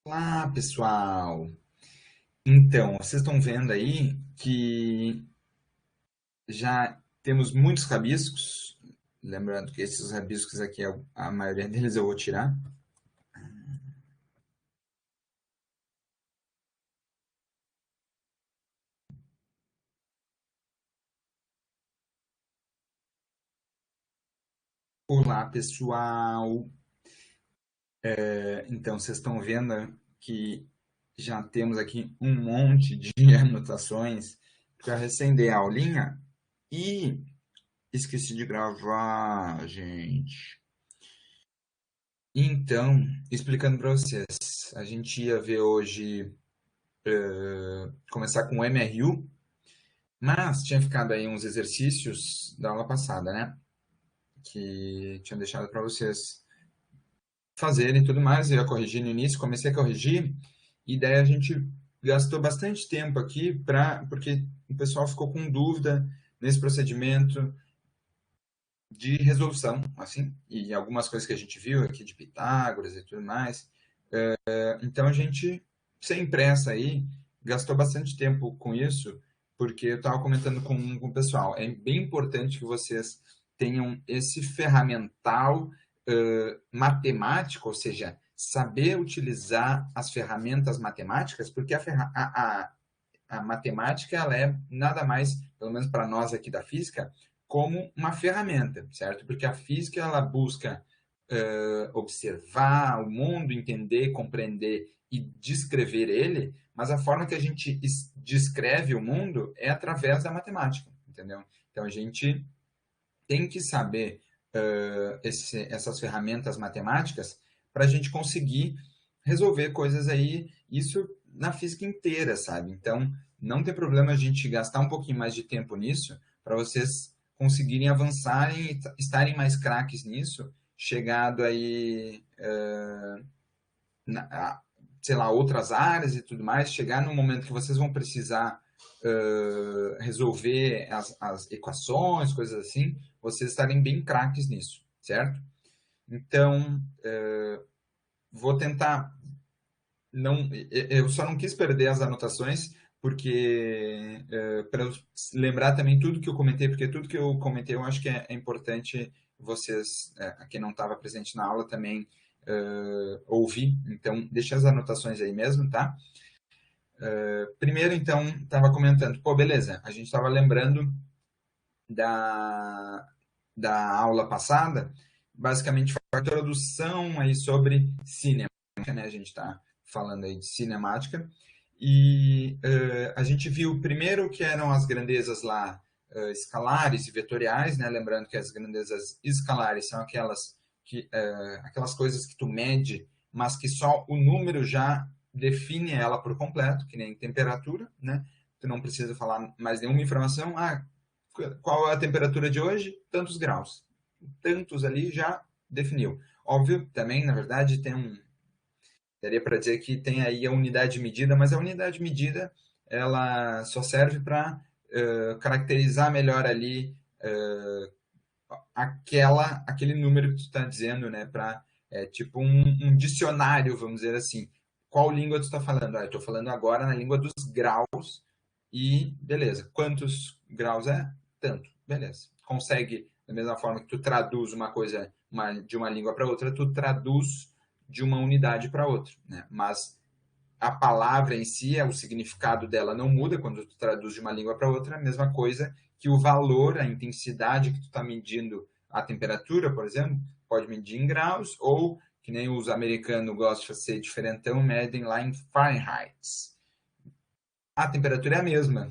Olá, pessoal! Então, vocês estão vendo aí que já temos muitos rabiscos. Lembrando que esses rabiscos aqui, a maioria deles eu vou tirar. Olá, pessoal! Então, vocês estão vendo que já temos aqui um monte de anotações, porque eu recém dei a aulinha e esqueci de gravar, gente. Então, explicando para vocês, a gente ia ver hoje começar com o MRU, mas tinha ficado aí uns exercícios da aula passada, né? Que tinha deixado para vocês fazerem e tudo mais. Eu ia corrigir no início, comecei a corrigir, e daí a gente gastou bastante tempo aqui porque o pessoal ficou com dúvida nesse procedimento de resolução, assim, e algumas coisas que a gente viu aqui de Pitágoras e tudo mais. Então a gente, sem pressa aí, gastou bastante tempo com isso, porque eu estava comentando com o pessoal. É bem importante que vocês tenham esse ferramental matemático, ou seja, saber utilizar as ferramentas matemáticas, porque a matemática ela é nada mais, pelo menos para nós aqui da física, como uma ferramenta, certo? Porque a física ela busca observar o mundo, entender, compreender e descrever ele, mas a forma que a gente descreve o mundo é através da matemática, entendeu? Então a gente tem que saber essas ferramentas matemáticas para a gente conseguir resolver coisas aí, isso na física inteira, sabe? Então, não tem problema a gente gastar um pouquinho mais de tempo nisso para vocês conseguirem avançarem e estarem mais craques nisso, chegado aí, sei lá, outras áreas e tudo mais, chegar no momento que vocês vão precisar resolver as equações, coisas assim, vocês estarem bem craques nisso, certo? Então, vou tentar não, eu só não quis perder as anotações porque para lembrar também tudo que eu comentei, porque tudo que eu comentei eu acho que é importante vocês, quem não estava presente na aula também ouvir. Então, deixa as anotações aí mesmo, tá? Primeiro, então, estava comentando, pô, beleza, a gente estava lembrando da, da aula passada, basicamente foi a introdução aí sobre cinema, né? A gente está falando aí de cinemática, e a gente viu primeiro que eram as grandezas lá escalares e vetoriais, né? Lembrando que as grandezas escalares são aquelas coisas que tu mede, mas que só o número já define ela por completo, que nem temperatura, né? Tu não precisa falar mais nenhuma informação. Qual é a temperatura de hoje? Tantos graus. Tantos ali já definiu. Óbvio, também, na verdade, daria para dizer que tem aí a unidade medida, mas a unidade medida ela só serve para caracterizar melhor ali aquele número que tu está dizendo, né? Tipo um dicionário, vamos dizer assim. Qual língua tu está falando? Eu estou falando agora na língua dos graus e beleza. Quantos graus é? Tanto. Beleza. Consegue, da mesma forma que tu traduz uma coisa de uma língua para outra, tu traduz de uma unidade para outra, né? Mas a palavra em si, o significado dela não muda quando tu traduz de uma língua para outra, é a mesma coisa que o valor, a intensidade que tu está medindo a temperatura, por exemplo, pode medir em graus, ou, que nem os americanos gostam de ser diferentão, medem lá em Fahrenheit. A temperatura é a mesma,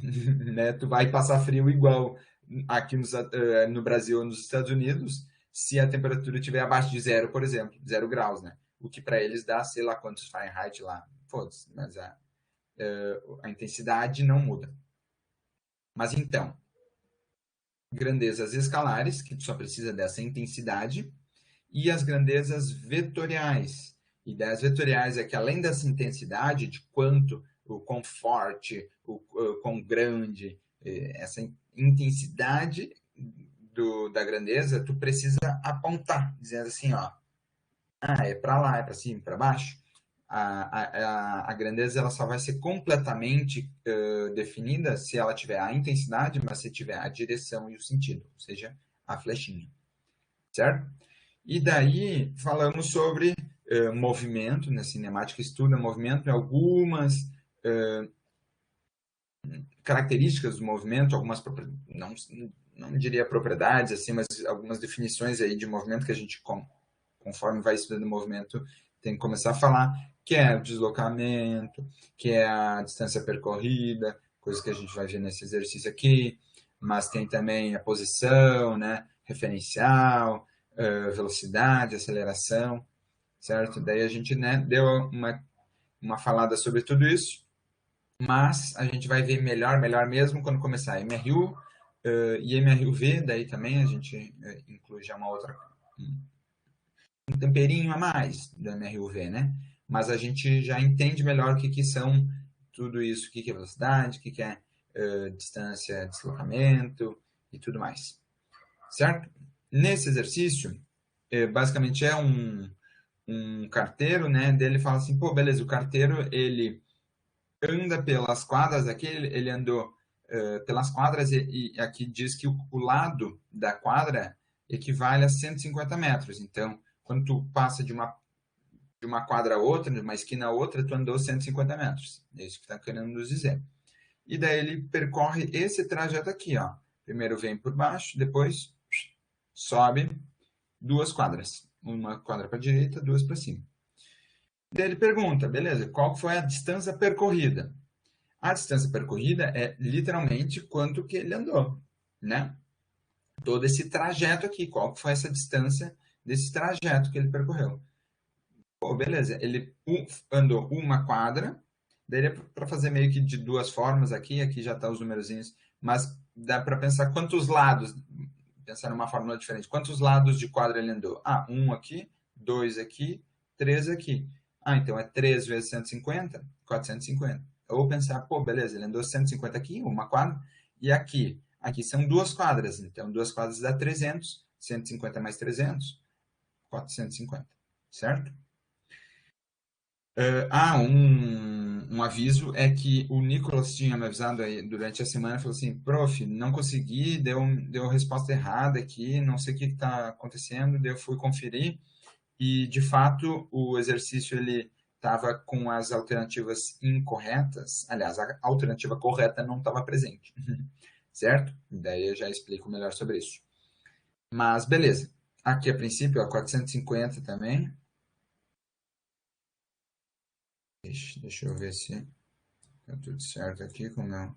né? Tu vai passar frio igual aqui no Brasil ou nos Estados Unidos, se a temperatura estiver abaixo de zero, por exemplo, 0 graus, né? O que para eles dá, sei lá quantos Fahrenheit lá. Foda-se, mas a intensidade não muda. Mas então, grandezas escalares, que tu só precisa dessa intensidade, e as grandezas vetoriais. E das vetoriais é que além dessa intensidade, de quanto, o quão forte, o quão grande, essa intensidade da grandeza, tu precisa apontar, dizendo assim, ó, é para lá, é para cima, para baixo. A grandeza ela só vai ser completamente definida se ela tiver a intensidade, mas se tiver a direção e o sentido, ou seja, a flechinha, certo? E daí falamos sobre movimento, né? Cinemática estuda movimento, algumas características do movimento, algumas não diria propriedades assim, mas algumas definições aí de movimento que a gente conforme vai estudando o movimento tem que começar a falar, que é o deslocamento, que é a distância percorrida, coisa que a gente vai ver nesse exercício aqui, mas tem também a posição, né, referencial, velocidade, aceleração, certo? Daí a gente, né, deu uma falada sobre tudo isso, mas a gente vai ver melhor mesmo quando começar MRU e MRUV, daí também a gente inclui já uma outra, um temperinho a mais do MRUV, né? Mas a gente já entende melhor o que são tudo isso, o que é velocidade, o que é distância, deslocamento e tudo mais, certo? Nesse exercício, basicamente é um carteiro, né? Dele fala assim, pô, beleza, o carteiro, ele anda pelas quadras aqui, ele andou pelas quadras e aqui diz que o lado da quadra equivale a 150 metros. Então, quando tu passa de uma quadra a outra, de uma esquina a outra, tu andou 150 metros. É isso que está querendo nos dizer. E daí ele percorre esse trajeto aqui, ó. Primeiro vem por baixo, depois sobe 2 quadras. Uma quadra para a direita, 2 para cima. Daí ele pergunta, beleza, qual foi a distância percorrida? A distância percorrida é literalmente quanto que ele andou, né? Todo esse trajeto aqui, qual foi essa distância desse trajeto que ele percorreu? Pô, beleza, ele andou uma quadra, daí é para fazer meio que de 2 formas aqui já tá os numerozinhos, mas dá para pensar quantos lados, pensar numa fórmula diferente, quantos lados de quadra ele andou? Ah, 1 aqui, 2 aqui, 3 aqui. Ah, então é 3 vezes 150, 450. Ou pensar, pô, beleza, ele andou 150 aqui, uma quadra, e aqui são 2 quadras, então 2 quadras dá 300, 150 mais 300, 450, certo? Um aviso é que o Nicolas tinha me avisado aí durante a semana, falou assim, prof, não consegui, deu resposta errada aqui, não sei o que está acontecendo, daí eu fui conferir e, de fato, o exercício ele estava com as alternativas incorretas, aliás, a alternativa correta não estava presente, certo? Daí eu já explico melhor sobre isso. Mas, beleza. Aqui, a princípio, ó, 450 também. Deixa eu ver se tá tudo certo aqui com o meu.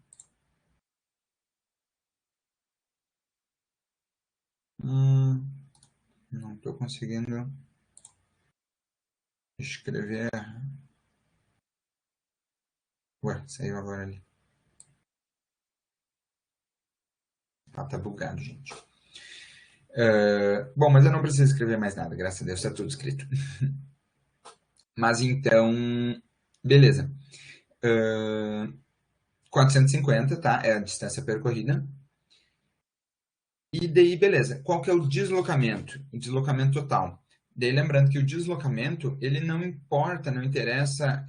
Não estou conseguindo escrever. Ué, saiu agora ali. Ah, tá bugado, gente. Bom, mas eu não preciso escrever mais nada, graças a Deus, está tudo escrito. Mas então, beleza. 450, tá? É a distância percorrida. E daí, beleza. Qual que é o deslocamento? O deslocamento total. Daí, lembrando que o deslocamento, ele não importa, não interessa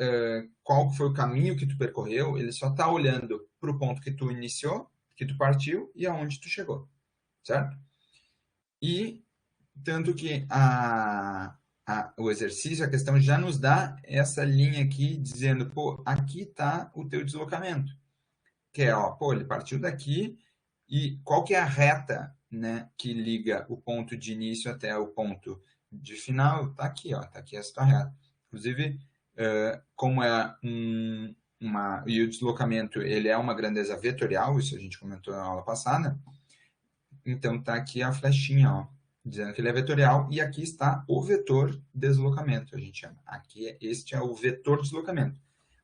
qual foi o caminho que tu percorreu, ele só está olhando para o ponto que tu iniciou, que tu partiu e aonde tu chegou, certo? E tanto que o exercício, a questão já nos dá essa linha aqui, dizendo, pô, aqui está o teu deslocamento. Que é, ó, pô, ele partiu daqui e qual que é a reta, né, que liga o ponto de início até o ponto de final? Tá aqui, ó, tá aqui essa reta. Inclusive, como é e o deslocamento, ele é uma grandeza vetorial, isso a gente comentou na aula passada, então tá aqui a flechinha, ó, dizendo que ele é vetorial, e aqui está o vetor deslocamento, a gente chama. Aqui, este é o vetor deslocamento.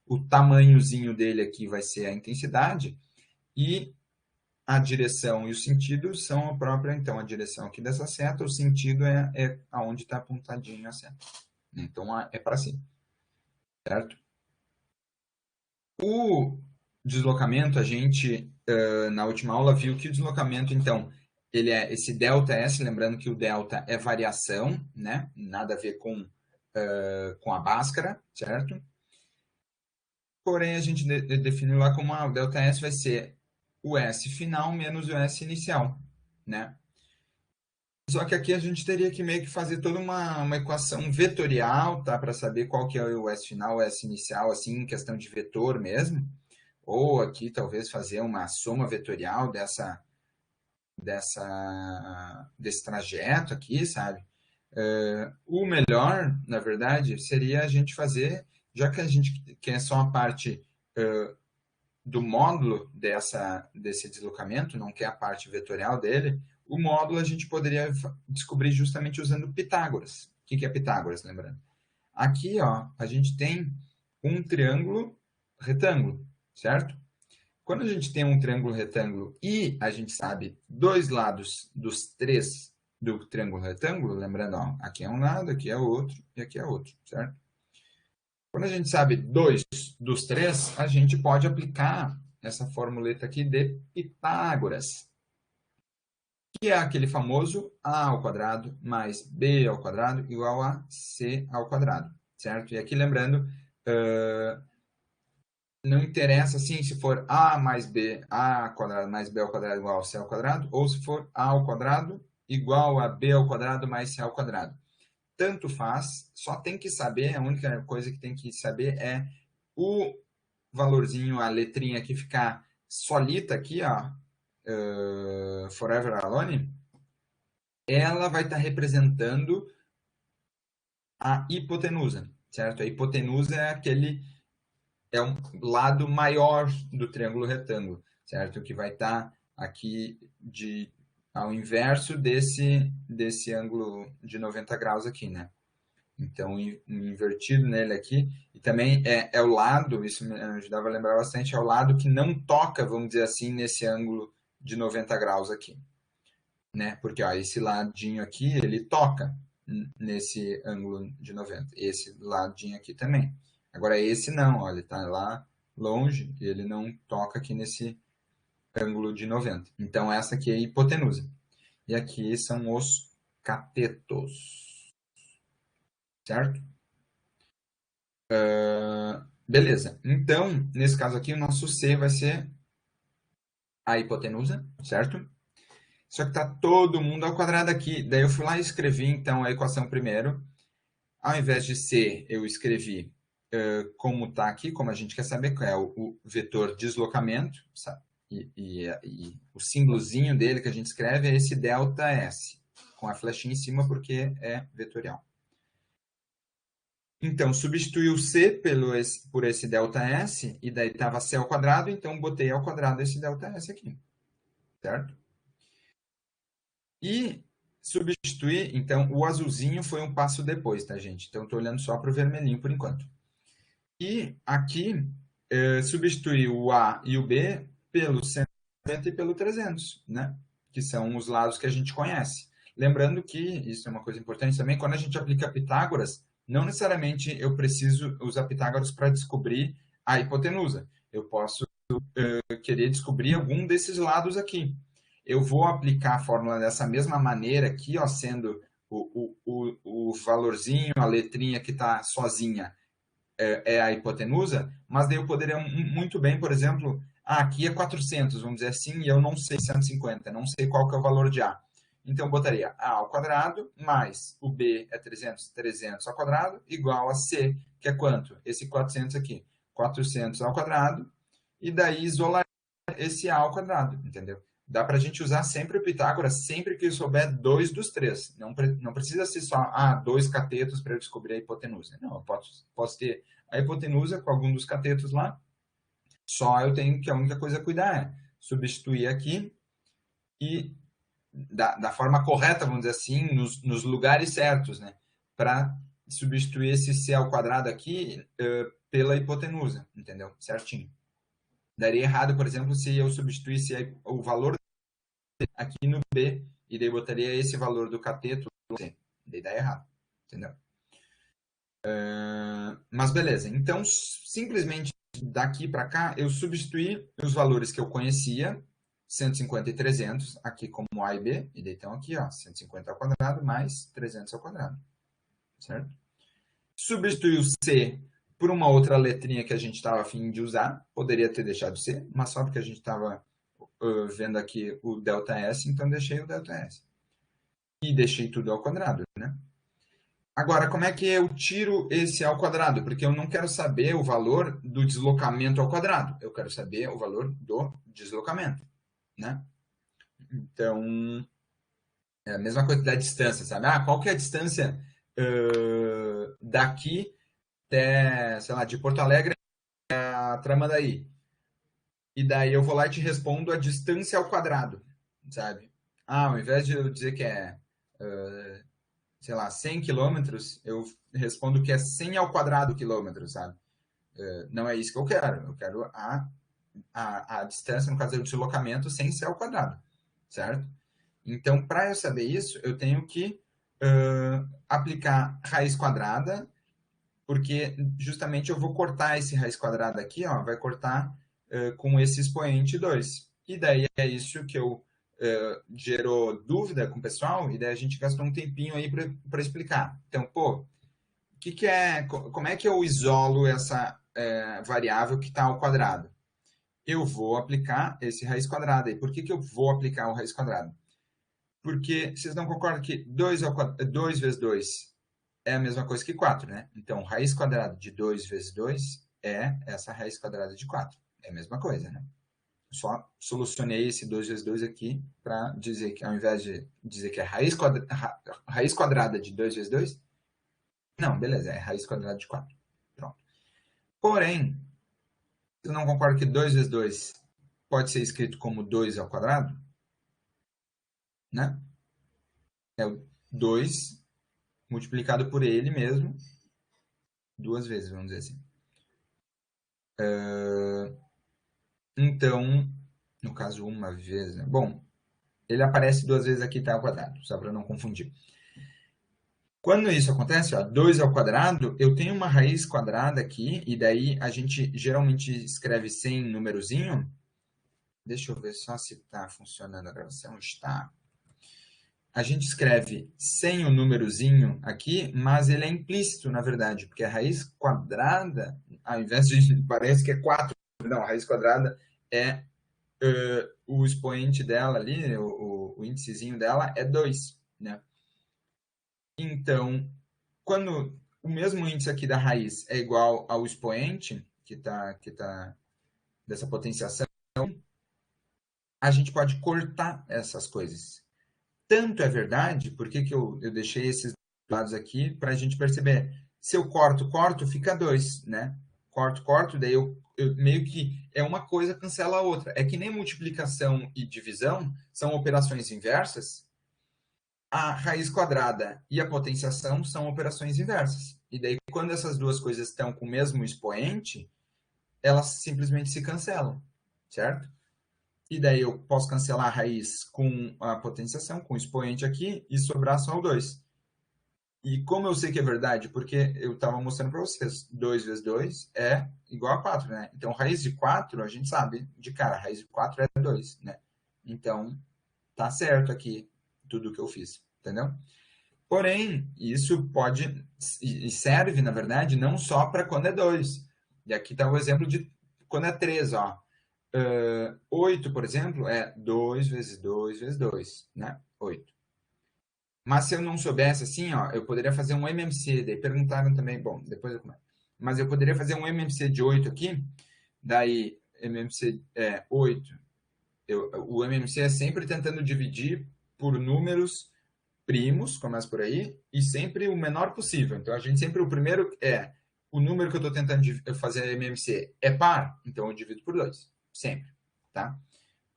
O tamanhozinho dele aqui vai ser a intensidade, e a direção e o sentido são a própria, então, a direção aqui dessa seta, o sentido é aonde está apontadinho a seta. Então, é para cima, certo? O deslocamento, a gente, na última aula, viu que o deslocamento, então, ele é esse ΔS, lembrando que o delta é variação, né? Nada a ver com com a Bhaskara, certo? Porém, a gente definiu lá como o ΔS vai ser o S final menos o S inicial, né? Só que aqui a gente teria que meio que fazer toda uma equação vetorial, tá? Para saber qual que é o S final, o S inicial, assim, em questão de vetor mesmo. Ou aqui, talvez, fazer uma soma vetorial desse trajeto aqui, sabe? O melhor, na verdade, seria a gente fazer, já que a gente quer só a parte do módulo desse deslocamento, não quer a parte vetorial dele, o módulo a gente poderia descobrir justamente usando Pitágoras. O que é Pitágoras, lembrando? Aqui, ó, a gente tem um triângulo retângulo, certo? Quando a gente tem um triângulo retângulo e a gente sabe dois lados dos três do triângulo retângulo, lembrando, ó, aqui é um lado, aqui é outro e aqui é outro, certo? Quando a gente sabe dois dos três, a gente pode aplicar essa formuleta aqui de Pitágoras, que é aquele famoso a ao quadrado mais b ao quadrado igual a c ao quadrado, certo? E aqui lembrando, não interessa assim se for a mais b, a ao quadrado mais b ao quadrado igual a c ao quadrado, ou se for a ao quadrado igual a b ao quadrado mais c ao quadrado. Tanto faz, só tem que saber, a única coisa que tem que saber é o valorzinho, a letrinha que ficar solita aqui, ó, Forever Alone, ela vai estar representando a hipotenusa, certo? A hipotenusa é um lado maior do triângulo retângulo, certo? Que vai estar aqui ao inverso desse ângulo de 90 graus aqui, né? Então, invertido nele aqui. E também é o lado, isso me ajudava a lembrar bastante, é o lado que não toca, vamos dizer assim, nesse ângulo de 90 graus aqui. Né? Porque ó, esse ladinho aqui, ele toca nesse ângulo de 90. Esse ladinho aqui também. Agora, esse não, ó, ele está lá longe e ele não toca aqui nesse ângulo de 90. Então, essa aqui é a hipotenusa. E aqui são os catetos. Certo? Beleza. Então, nesse caso aqui, o nosso C vai ser a hipotenusa, certo? Só que está todo mundo ao quadrado aqui. Daí eu fui lá e escrevi, então, a equação primeiro. Ao invés de C, eu escrevi como está aqui, como a gente quer saber, qual é o vetor deslocamento, sabe? E o símbolozinho dele que a gente escreve é esse delta S, com a flechinha em cima porque é vetorial. Então, substituí o C por esse ΔS, e daí estava C ao quadrado, então botei ao quadrado esse ΔS aqui, certo? E substituir, então, o azulzinho foi um passo depois, tá, gente? Então, estou olhando só para o vermelhinho por enquanto. E aqui, substituir o A e o B pelo 190 e pelo 300, né? Que são os lados que a gente conhece. Lembrando que, isso é uma coisa importante também, quando a gente aplica Pitágoras, não necessariamente eu preciso usar Pitágoras para descobrir a hipotenusa. Eu posso querer descobrir algum desses lados aqui. Eu vou aplicar a fórmula dessa mesma maneira aqui, ó, sendo o valorzinho, a letrinha que está sozinha é a hipotenusa, mas daí eu poderia muito bem, por exemplo, aqui é 400, vamos dizer assim, e eu não sei 150, não sei qual que é o valor de A. Então, eu botaria A ao quadrado, mais o B é 300, 300 ao quadrado, igual a C, que é quanto? Esse 400 aqui. 400 ao quadrado, e daí isolar esse A ao quadrado, entendeu? Dá para a gente usar sempre o Pitágoras, sempre que eu souber dois dos três. Não precisa ser só dois catetos para eu descobrir a hipotenusa. Não, eu posso ter a hipotenusa com algum dos catetos lá, só eu tenho que a única coisa a cuidar é substituir aqui e da forma correta, vamos dizer assim, nos lugares certos, né? Para substituir esse C ao quadrado aqui pela hipotenusa, entendeu? Certinho. Daria errado, por exemplo, se eu substituísse o valor aqui no B e daí botaria esse valor do cateto no C. Daí dá errado, entendeu? Mas beleza, então simplesmente daqui para cá eu substituí os valores que eu conhecia, 150 e 300, aqui como A e B, e daí então aqui, ó, 150 ao quadrado mais 300 ao quadrado, certo? substituir o C por uma outra letrinha que a gente estava a fim de usar. Poderia ter deixado C, mas só porque a gente estava vendo aqui o ΔS, então deixei o ΔS. E deixei tudo ao quadrado, né? Agora, como é que eu tiro esse ao quadrado? Porque eu não quero saber o valor do deslocamento ao quadrado. Eu quero saber o valor do deslocamento, né? Então, é a mesma coisa da distância, sabe? Ah, qual que é a distância daqui até, sei lá, de Porto Alegre a Tramandaí? E daí eu vou lá e te respondo a distância ao quadrado, sabe? Ah, ao invés de eu dizer que é, sei lá, 100 quilômetros, eu respondo que é 100 ao quadrado quilômetro, sabe? Não é isso que eu quero. Eu quero a distância, no caso, é o deslocamento sem ser ao quadrado, certo? Então, para eu saber isso, eu tenho que aplicar raiz quadrada, porque justamente eu vou cortar esse raiz quadrada aqui, ó, vai cortar com esse expoente 2. E daí é isso que eu gerou dúvida com o pessoal, e daí a gente gastou um tempinho aí para explicar. Então, pô, como é que eu isolo essa variável que está ao quadrado? Eu vou aplicar esse raiz quadrada. E por que eu vou aplicar o raiz quadrada? Porque vocês não concordam que 2 vezes 2 é a mesma coisa que 4, né? Então, raiz quadrada de 2 vezes 2 é essa raiz quadrada de 4. É a mesma coisa, né? Só solucionei esse 2 vezes 2 aqui para dizer que, ao invés de dizer que é raiz quadrada de 2 vezes 2, não, beleza, é raiz quadrada de 4. Pronto. Porém, você não concorda que 2 vezes 2 pode ser escrito como 2 ao quadrado? Né? É o 2 multiplicado por ele mesmo, duas vezes, vamos dizer assim. Então, no caso, uma vez, né? Bom, ele aparece duas vezes aqui, tá ao quadrado, só para não confundir. Quando isso acontece, ó, 2 ao quadrado, eu tenho uma raiz quadrada aqui, e daí a gente geralmente escreve sem númerozinho. Deixa eu ver só se está funcionando a gravação. Está. A gente escreve sem o númerozinho aqui, mas ele é implícito, na verdade, porque a raiz quadrada, ao invés de parece que é 4, não, a raiz quadrada é o expoente dela ali, o índicezinho dela é 2, né? Então, quando o mesmo índice aqui da raiz é igual ao expoente, que tá dessa potenciação, a gente pode cortar essas coisas. Tanto é verdade, por que eu deixei esses lados aqui, para a gente perceber. Se eu corto, fica 2, né? Corto, daí eu meio que é uma coisa cancela a outra. É que nem multiplicação e divisão são operações inversas, a raiz quadrada e a potenciação são operações inversas. E daí, quando essas duas coisas estão com o mesmo expoente, elas simplesmente se cancelam, certo? E daí eu posso cancelar a raiz com a potenciação, com o expoente aqui, e sobrar só o 2. E como eu sei que é verdade? Porque eu estava mostrando para vocês, 2 vezes 2 é igual a 4, né? Então, raiz de 4, a gente sabe de cara, raiz de 4 é 2, né? Então, tá certo aqui tudo que eu fiz, entendeu? Porém, isso pode e serve, na verdade, não só para quando é 2. E aqui está o exemplo de quando é 3, ó. 8, por exemplo, é 2 vezes 2 vezes 2, né? 8. Mas se eu não soubesse assim, ó, eu poderia fazer um MMC, daí perguntaram também, bom, depois eu comento. Mas eu poderia fazer um MMC de 8 aqui, daí MMC é 8. O MMC é sempre tentando dividir por números primos, começa por aí, e sempre o menor possível. Então, a gente sempre, o primeiro é, o número que eu estou tentando fazer MMC é par, então eu divido por 2, sempre, tá?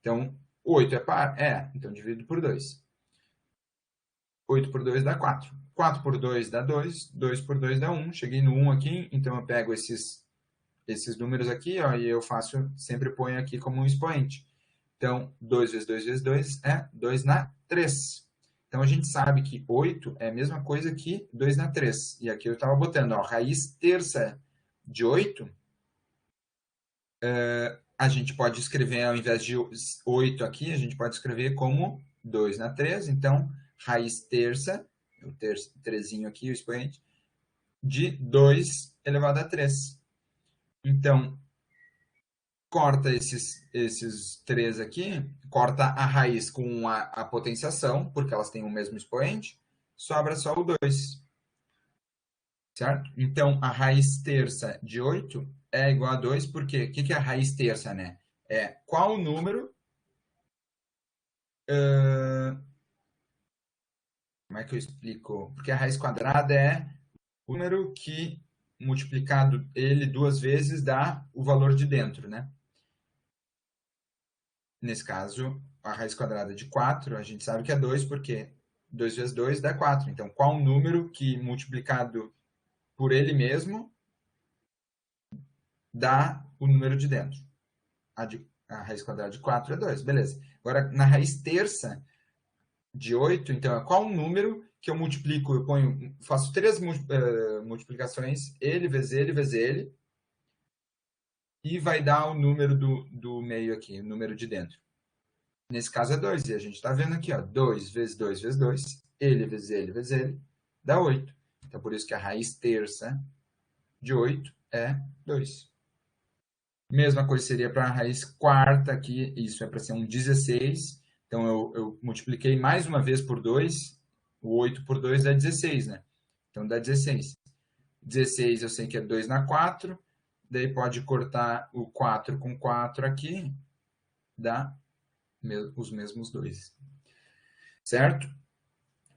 Então, 8 é par? É, então eu divido por 2. 8 por 2 dá 4. 4 por 2 dá 2, 2 por 2 dá 1. Cheguei no 1 aqui, então eu pego esses números aqui, ó, e eu faço, sempre ponho aqui como um expoente. Então, 2 vezes 2 vezes 2 é 2 na 3. Então, a gente sabe que 8 é a mesma coisa que 2 na 3. E aqui eu estava botando, ó, raiz terça de 8, a gente pode escrever, ao invés de 8 aqui, a gente pode escrever como 2 na 3. Então, raiz terça, o trezinho aqui, o expoente, de 2 elevado a 3. Então, corta esses 3 aqui, corta a raiz com a potenciação, porque elas têm o mesmo expoente, sobra só o 2, certo? Então, a raiz terça de 8 é igual a 2, porque o que é a raiz terça, né? É qual o número... como é que eu explico? Porque a raiz quadrada é o número que, multiplicado ele 2 vezes, dá o valor de dentro, né? Nesse caso, a raiz quadrada de 4, a gente sabe que é 2, porque 2 vezes 2 dá 4. Então, qual o número que, multiplicado por ele mesmo, dá o número de dentro? A raiz quadrada de 4 é 2, beleza. Agora, na raiz terça de 8, então, é qual o número que eu multiplico? Eu faço 3 multiplicações, ele vezes ele vezes ele, e vai dar o número do meio aqui, o número de dentro. Nesse caso é 2, e a gente está vendo aqui, ó, 2 vezes 2 vezes 2, ele vezes ele vezes ele, dá 8. Então, por isso que a raiz terça de 8 é 2. Mesma coisa seria para a raiz quarta aqui, isso é para ser um 16. Então, eu multipliquei mais uma vez por 2, o 8 por 2 dá 16, né? Então, dá 16. 16 eu sei que é 2 na 4, daí pode cortar o 4 com 4 aqui, dá os mesmos 2. Certo?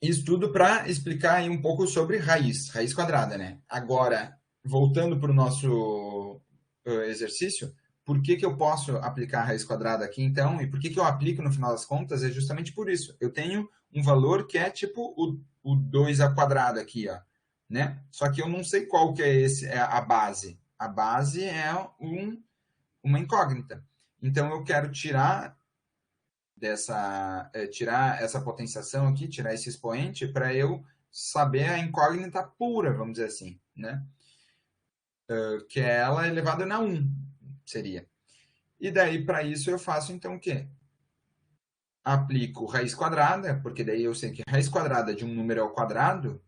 Isso tudo para explicar aí um pouco sobre raiz quadrada, né? Agora, voltando para o nosso exercício, por que eu posso aplicar a raiz quadrada aqui, então? E por que eu aplico no final das contas? É justamente por isso. Eu tenho um valor que é tipo o 2 a quadrado aqui, ó, né? Só que eu não sei qual que é a base. A base é uma incógnita. Então, eu quero tirar tirar essa potenciação aqui, tirar esse expoente, para eu saber a incógnita pura, vamos dizer assim, né? Que é ela elevada na 1, seria. E daí, para isso, eu faço, então, o quê? Aplico raiz quadrada, porque daí eu sei que raiz quadrada de um número ao quadrado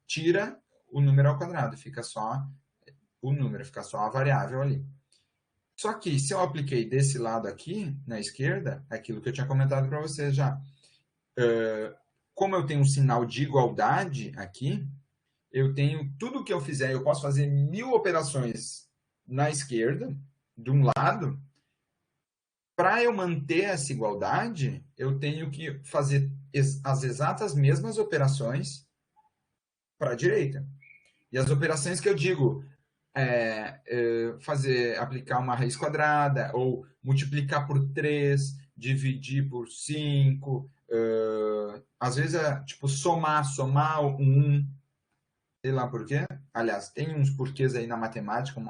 tira o número ao quadrado, fica só o número, fica só a variável ali. Só que se eu apliquei desse lado aqui, na esquerda, aquilo que eu tinha comentado para vocês já, como eu tenho um sinal de igualdade aqui, eu tenho tudo que eu fizer, eu posso fazer 1000 operações na esquerda, de um lado. Para eu manter essa igualdade, eu tenho que fazer as exatas mesmas operações para a direita. E as operações que eu digo aplicar uma raiz quadrada, ou multiplicar por 3, dividir por 5, às vezes é tipo somar um, sei lá por quê. Aliás, tem uns porquês aí na matemática,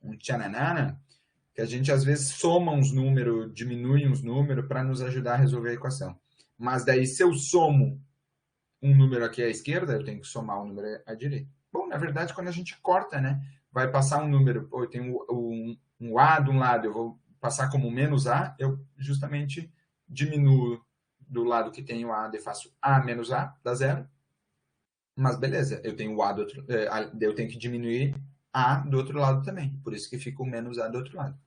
um tchananana, que a gente às vezes soma uns números, diminui uns números para nos ajudar a resolver a equação. Mas daí, se eu somo um número aqui à esquerda, eu tenho que somar um número à direita. Bom, na verdade, quando a gente corta, né, vai passar um número, eu tenho um A de um lado, eu vou passar como menos A, eu justamente diminuo do lado que tem o A, e faço A menos A, dá zero. Mas beleza, eu tenho o A do outro, eu tenho que diminuir A do outro lado também, por isso que fica o menos A do outro lado.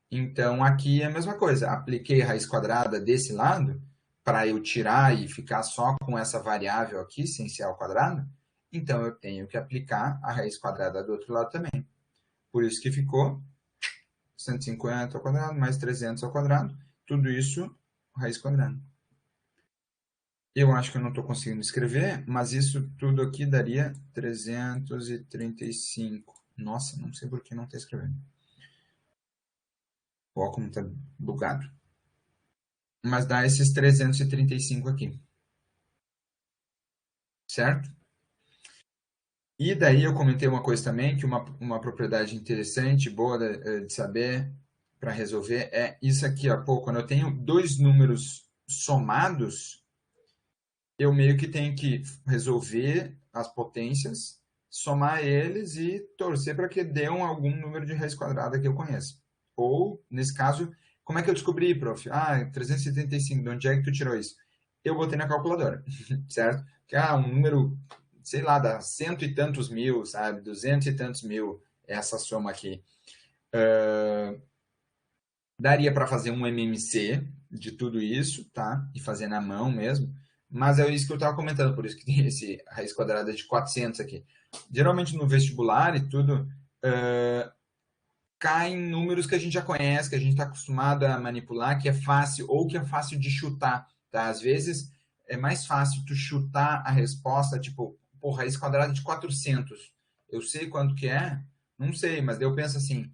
Então, aqui é a mesma coisa, apliquei a raiz quadrada desse lado, para eu tirar e ficar só com essa variável aqui, sem ser ao quadrado, então eu tenho que aplicar a raiz quadrada do outro lado também. Por isso que ficou 150 ao quadrado mais 300 ao quadrado, tudo isso raiz quadrada. Eu acho que eu não estou conseguindo escrever, mas isso tudo aqui daria 335. Nossa, não sei por que não está escrevendo. Ó, como está bugado. Mas dá esses 335 aqui. Certo? E daí eu comentei uma coisa também, que uma propriedade interessante, boa de saber para resolver, é isso aqui, ó. Pô, quando eu tenho dois números somados, eu meio que tenho que resolver as potências, somar eles e torcer para que dê algum número de raiz quadrada que eu conheça. Ou, nesse caso, como é que eu descobri, prof? Ah, 375, de onde é que tu tirou isso? eu botei na calculadora, certo? Que um número, sei lá, dá cento e tantos mil, sabe? 200 e tantos mil, essa soma aqui. Daria para fazer um MMC de tudo isso, tá? E fazer na mão mesmo. Mas é isso que eu estava comentando, por isso que tem esse raiz quadrada de 400 aqui. Geralmente no vestibular e tudo, caem números que a gente já conhece, que a gente está acostumado a manipular, que é fácil, ou que é fácil de chutar, tá? Às vezes é mais fácil tu chutar a resposta, tipo, pô, raiz quadrada de 400. Eu sei quanto que é? Não sei, mas daí eu penso assim,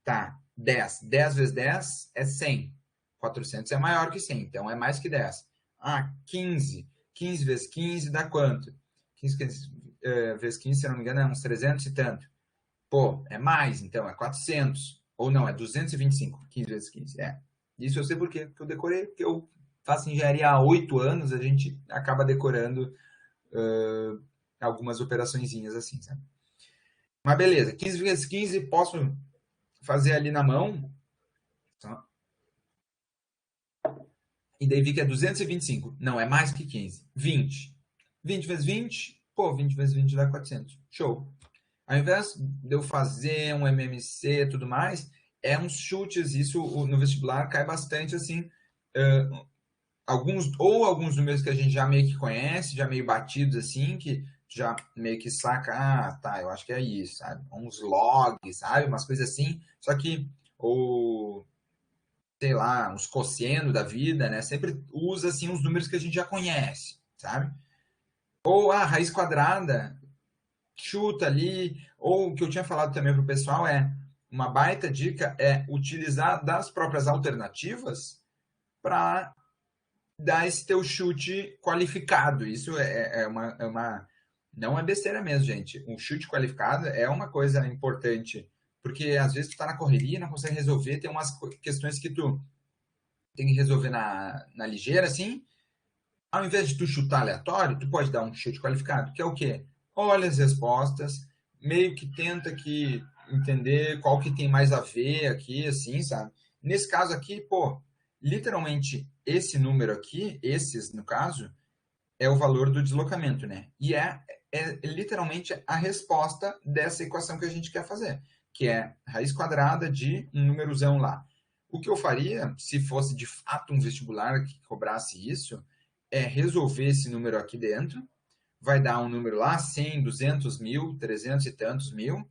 tá, 10. 10 vezes 10 é 100. 400 é maior que 100, então é mais que 10. 15. 15 vezes 15 dá quanto? 15 vezes 15, se eu não me engano, é uns 300 e tanto. Pô, é mais, então, é 400. Ou não, é 225. 15 vezes 15. Isso eu sei por quê? Porque eu decorei, porque eu faço engenharia há 8 anos, a gente acaba decorando algumas operaçõezinhas assim, sabe? Mas beleza, 15 vezes 15 posso fazer ali na mão. Tá? E daí vi que é 225. Não, é mais que 15. 20. 20 vezes 20, pô, 20 vezes 20 dá 400. Show. Ao invés de eu fazer um MMC e tudo mais, é uns chutes, isso no vestibular cai bastante assim, alguns números que a gente já meio que conhece, já meio batidos assim, que já meio que saca, tá, eu acho que é isso, sabe? Uns logs, sabe? Umas coisas assim, só que, ou, sei lá, uns cosseno da vida, né? Sempre usa assim uns números que a gente já conhece, sabe? Ou a raiz quadrada, chuta ali, ou o que eu tinha falado também para o pessoal uma baita dica é utilizar das próprias alternativas para dar esse teu chute qualificado. Isso não é besteira mesmo, gente. Um chute qualificado é uma coisa importante, porque às vezes tu tá na correria, não consegue resolver, tem umas questões que tu tem que resolver na ligeira, assim. Ao invés de tu chutar aleatório, tu pode dar um chute qualificado, que é o quê? Olha as respostas, meio que tenta que entender qual que tem mais a ver aqui, assim, sabe? Nesse caso aqui, pô, literalmente esse número aqui, esses no caso, é o valor do deslocamento, né? E é literalmente a resposta dessa equação que a gente quer fazer, que é raiz quadrada de um númerozão lá. O que eu faria, se fosse de fato um vestibular que cobrasse isso, é resolver esse número aqui dentro, vai dar um número lá, 100, 200 mil, 300 e tantos mil,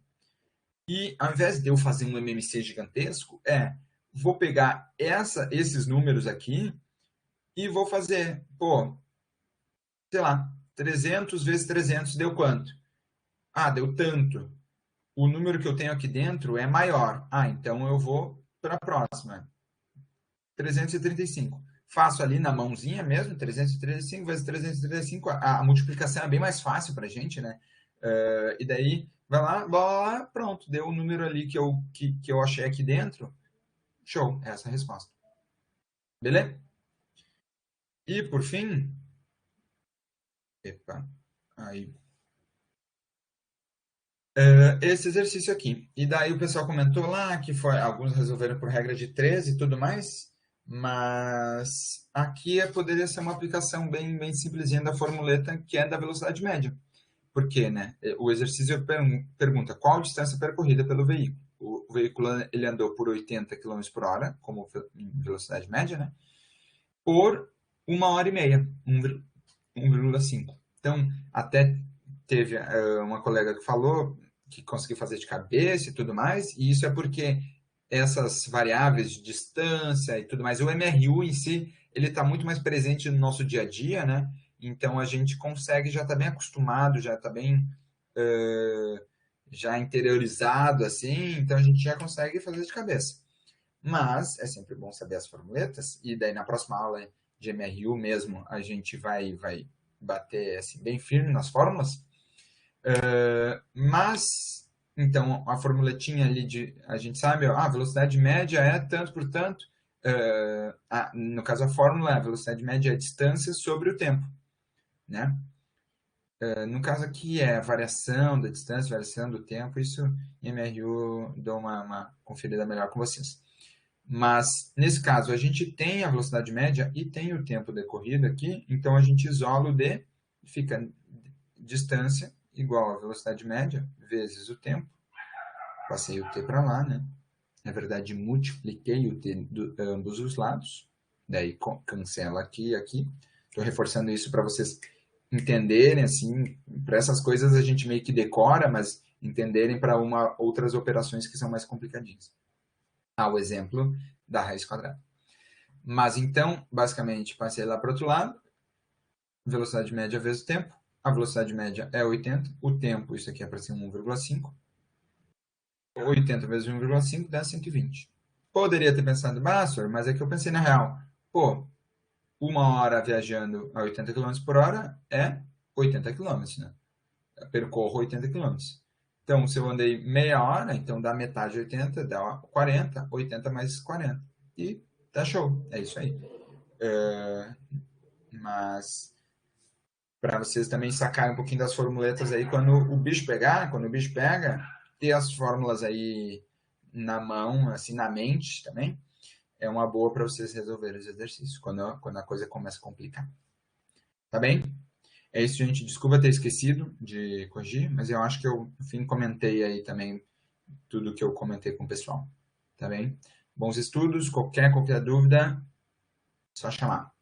e ao invés de eu fazer um MMC gigantesco, vou pegar esses números aqui e vou fazer, pô, sei lá, 300 vezes 300 deu quanto? Deu tanto. O número que eu tenho aqui dentro é maior. Então eu vou para a próxima. 335. Faço ali na mãozinha mesmo, 335 vezes 335. A multiplicação é bem mais fácil para a gente, né? E daí, vai lá, pronto. Deu o número ali que eu achei aqui dentro. Show, essa é a resposta. Beleza? E por fim, epa, aí esse exercício aqui. E daí o pessoal comentou lá que alguns resolveram por regra de 13 e tudo mais, mas aqui poderia ser uma aplicação bem, bem simplesinha da formuleta, que é da velocidade média. Por quê, né? O exercício pergunta qual a distância percorrida pelo veículo. O veículo ele andou por 80 km por hora, como velocidade média, né? Por 1h30, 1,5. Então, até teve uma colega que falou que conseguiu fazer de cabeça e tudo mais, e isso é porque essas variáveis de distância e tudo mais, o MRU em si, ele está muito mais presente no nosso dia a dia, né? Então a gente consegue, já está bem acostumado, já está bem já interiorizado assim, então a gente já consegue fazer de cabeça. Mas é sempre bom saber as formuletas, e daí na próxima aula de MRU mesmo a gente vai bater assim, bem firme nas fórmulas. Mas, então, a formuletinha ali a gente sabe, a velocidade média é tanto por tanto. No caso, a fórmula é a velocidade média é a distância sobre o tempo, né? No caso aqui é a variação da distância, variação do tempo, isso em MRU dou uma conferida melhor com vocês. Mas, nesse caso, a gente tem a velocidade média e tem o tempo decorrido aqui, então a gente isola o d, fica distância igual a velocidade média vezes o tempo. Passei o t para lá, né? Na verdade, multipliquei o t de ambos os lados. Daí cancela aqui e aqui. Estou reforçando isso para vocês entenderem, assim, para essas coisas a gente meio que decora, mas entenderem para outras operações que são mais complicadinhas. O exemplo da raiz quadrada. Mas então, basicamente, passei lá para o outro lado, velocidade média vezes o tempo. A velocidade média é 80, o tempo, isso aqui é para ser 1,5. 80 vezes 1,5 dá 120. Poderia ter pensado, senhor, mas é que eu pensei na real. Pô, 1 hora viajando a 80 km por hora é 80 km, né? Eu percorro 80 km. Então, se eu andei meia hora, então dá metade de 80, dá 40, 80 mais 40. E tá show, é isso aí. Mas para vocês também sacarem um pouquinho das formuletas aí quando o bicho pegar, quando o bicho pega, ter as fórmulas aí na mão, assim, na mente também, é uma boa para vocês resolverem os exercícios, quando a coisa começa a complicar. Tá bem? É isso, gente. Desculpa ter esquecido de corrigir, mas eu acho que eu, no fim, comentei aí também tudo que eu comentei com o pessoal. Tá bem? Bons estudos, qualquer dúvida, só chamar.